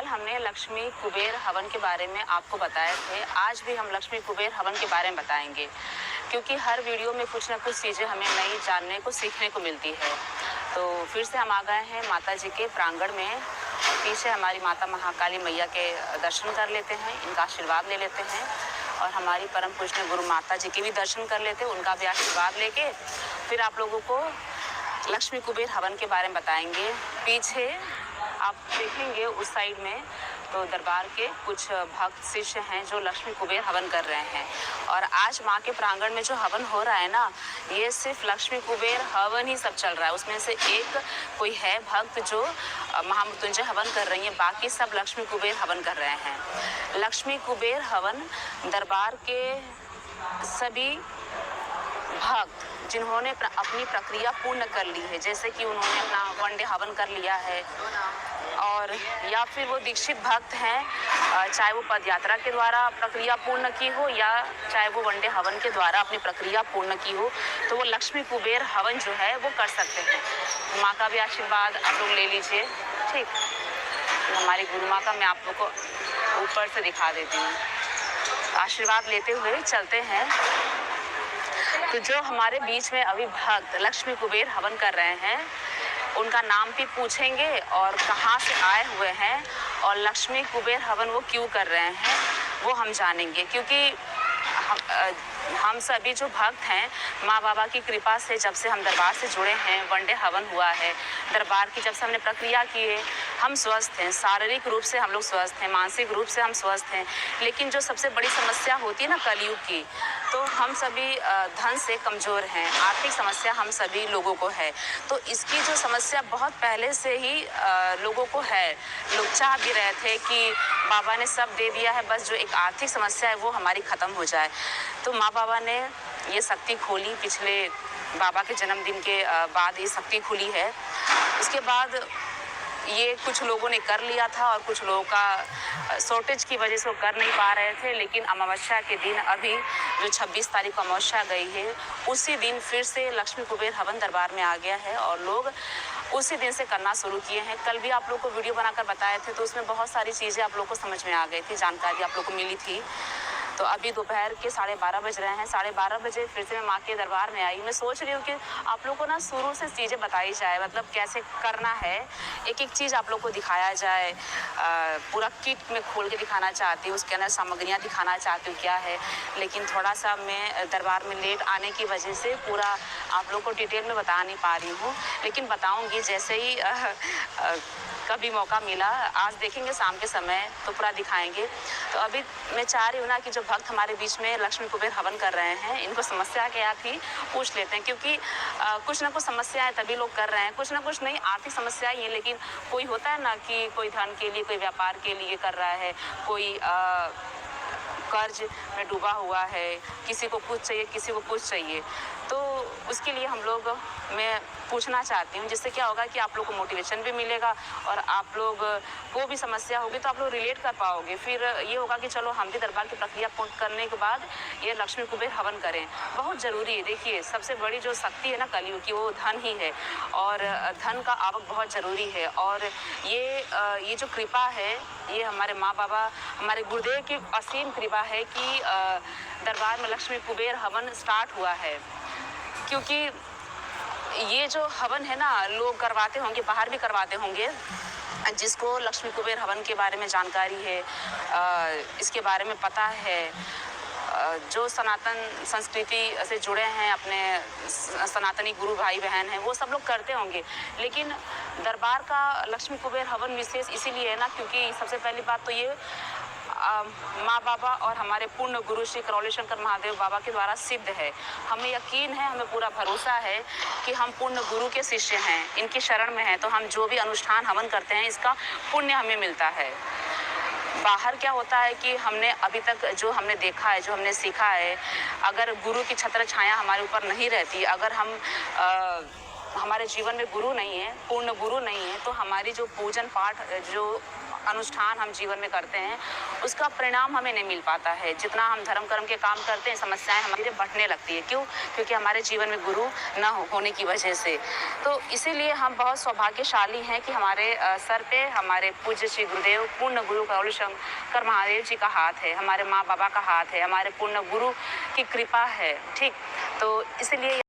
कल हमने लक्ष्मी कुबेर हवन के बारे में आपको बताए थे। आज भी हम लक्ष्मी कुबेर हवन के बारे में बताएंगे, क्योंकि हर वीडियो में कुछ ना कुछ चीज़ें हमें नई जानने को सीखने को मिलती है। तो फिर से हम आ गए हैं माता जी के प्रांगण में। पीछे हमारी माता महाकाली मैया के दर्शन कर लेते हैं, इनका आशीर्वाद ले लेते हैं और हमारी परम पूजनीय गुरु माता जी के भी दर्शन कर लेते हैं, उनका भी आशीर्वाद लेके फिर आप लोगों को लक्ष्मी कुबेर हवन के बारे में बताएंगे। पीछे आप देखेंगे उस साइड में तो दरबार के कुछ भक्त शिष्य हैं जो लक्ष्मी कुबेर हवन कर रहे हैं। और आज माँ के प्रांगण में जो हवन हो रहा है ना, ये सिर्फ लक्ष्मी कुबेर हवन ही सब चल रहा है। उसमें से एक कोई है भक्त जो महामृत्युंजय हवन कर रही है, बाकी सब लक्ष्मी कुबेर हवन कर रहे हैं। लक्ष्मी कुबेर हवन दरबार के सभी भक्त जिन्होंने अपनी प्रक्रिया पूर्ण कर ली है, जैसे कि उन्होंने अपना वनडे हवन कर लिया है, और या फिर वो दीक्षित भक्त हैं, चाहे वो पद यात्रा के द्वारा प्रक्रिया पूर्ण की हो या चाहे वो वनडे हवन के द्वारा अपनी प्रक्रिया पूर्ण की हो, तो वो लक्ष्मी कुबेर हवन जो है वो कर सकते हैं। माँ का भी आशीर्वाद आप लोग ले लीजिए, ठीक। हमारी गुरु माँ का मैं आप लोग को ऊपर से दिखा देती हूँ। आशीर्वाद लेते हुए चलते हैं। तो जो हमारे बीच में अभी भक्त लक्ष्मी कुबेर हवन कर रहे हैं, उनका नाम भी पूछेंगे और कहाँ से आए हुए हैं और लक्ष्मी कुबेर हवन वो क्यों कर रहे हैं वो हम जानेंगे। क्योंकि हम सभी जो भक्त हैं, माँ बाबा की कृपा से जब से हम दरबार से जुड़े हैं, वनडे हवन हुआ है, दरबार की जब से हमने प्रक्रिया की है, हम स्वस्थ हैं। शारीरिक रूप से हम लोग स्वस्थ हैं, मानसिक रूप से हम स्वस्थ हैं। लेकिन जो सबसे बड़ी समस्या होती है ना कलयुग की, तो हम सभी धन से कमज़ोर हैं, आर्थिक समस्या हम सभी लोगों को है। तो इसकी जो समस्या बहुत पहले से ही लोगों को है। लोग चाह भी रहे थे कि बाबा ने सब दे दिया है, बस जो एक आर्थिक समस्या है वो हमारी ख़त्म हो जाए। तो माँ बाबा ने ये शक्ति खोली, पिछले बाबा के जन्मदिन के बाद ये शक्ति खुली है। उसके बाद ये कुछ लोगों ने कर लिया था और कुछ लोगों का शॉर्टेज की वजह से वो कर नहीं पा रहे थे। लेकिन अमावस्या के दिन अभी जो 26 तारीख को अमावस्या गई है, उसी दिन फिर से लक्ष्मी कुबेर हवन दरबार में आ गया है और लोग उसी दिन से करना शुरू किए हैं। कल भी आप लोग को वीडियो बनाकर बताए थे, तो उसमें बहुत सारी चीज़ें आप लोग को समझ में आ गई थी, जानकारी आप लोग को मिली थी। तो अभी दोपहर के 12:30 बज रहे हैं। 12:30 बजे फिर से मैं माँ के दरबार में आई। मैं सोच रही हूँ कि आप लोग को ना शुरू से चीज़ें बताई जाए, मतलब कैसे करना है, एक एक चीज़ आप लोग को दिखाया जाए। पूरा किट में खोल के दिखाना चाहती हूँ, उसके अंदर सामग्रियाँ दिखाना चाहती हूँ क्या है। लेकिन थोड़ा सा मैं दरबार में लेट आने की वजह से पूरा आप लोग को डिटेल में बता नहीं पा रही हूँ, लेकिन बताऊँगी जैसे ही कभी मौका मिला। आज देखेंगे शाम के समय तो पूरा दिखाएंगे। तो अभी मैं चाह रही हूँ ना कि जो भक्त हमारे बीच में लक्ष्मी कुबेर हवन कर रहे हैं, इनको समस्या क्या थी पूछ लेते हैं। क्योंकि कुछ ना कुछ समस्याएं तभी लोग कर रहे हैं, कुछ ना कुछ नहीं, आर्थिक समस्याएं ही है। लेकिन कोई होता है ना कि कोई धन के लिए, कोई व्यापार के लिए कर रहा है, कोई कर्ज में डूबा हुआ है, किसी को कुछ चाहिए, किसी को कुछ चाहिए। तो उसके लिए हम लोग मैं पूछना चाहती हूँ, जिससे क्या होगा कि आप लोग को मोटिवेशन भी मिलेगा और आप लोग को भी समस्या होगी तो आप लोग रिलेट कर पाओगे। फिर ये होगा कि चलो हम भी दरबार की प्रक्रिया पूर्ण करने के बाद ये लक्ष्मी कुबेर हवन करें। बहुत ज़रूरी है। देखिए, सबसे बड़ी जो शक्ति है ना कलयुग की, वो धन ही है और धन का आवक बहुत ज़रूरी है। और ये जो कृपा है, ये हमारे माँ बाबा, हमारे गुरुदेव की असीम कृपा है कि दरबार में लक्ष्मी कुबेर हवन स्टार्ट हुआ है। क्योंकि ये जो हवन है ना, लोग करवाते होंगे, बाहर भी करवाते होंगे। जिसको लक्ष्मी कुबेर हवन के बारे में जानकारी है, इसके बारे में पता है, जो सनातन संस्कृति से जुड़े हैं, अपने सनातनी गुरु भाई बहन हैं, वो सब लोग करते होंगे। लेकिन दरबार का लक्ष्मी कुबेर हवन विशेष इसीलिए है ना, क्योंकि सबसे पहली बात तो ये माँ बाबा और हमारे पूर्ण गुरु श्री करौली शंकर महादेव बाबा के द्वारा सिद्ध है। हमें यकीन है, हमें पूरा भरोसा है कि हम पूर्ण गुरु के शिष्य हैं, इनकी शरण में हैं। तो हम जो भी अनुष्ठान हवन करते हैं, इसका पुण्य हमें मिलता है। बाहर क्या होता है कि हमने अभी तक जो हमने देखा है, जो हमने सीखा है, अगर गुरु की छत्र छाया हमारे ऊपर नहीं रहती, अगर हम हमारे जीवन में गुरु नहीं है, पूर्ण गुरु नहीं है, तो हमारी जो पूजन पाठ, जो अनुष्ठान हम जीवन में करते हैं उसका परिणाम हमें नहीं मिल पाता है। जितना हम धर्म कर्म के काम करते हैं समस्याएं हमारी बढ़ने लगती है। क्यों? क्योंकि हमारे जीवन में गुरु न होने की वजह से। तो इसीलिए हम बहुत सौभाग्यशाली हैं कि हमारे सर पे हमारे पूज्य श्री गुरुदेव पूर्ण गुरु गौरी शंकर महादेव जी का हाथ है, हमारे माँ बाबा का हाथ है, हमारे पूर्ण गुरु की कृपा है। ठीक, तो इसलिए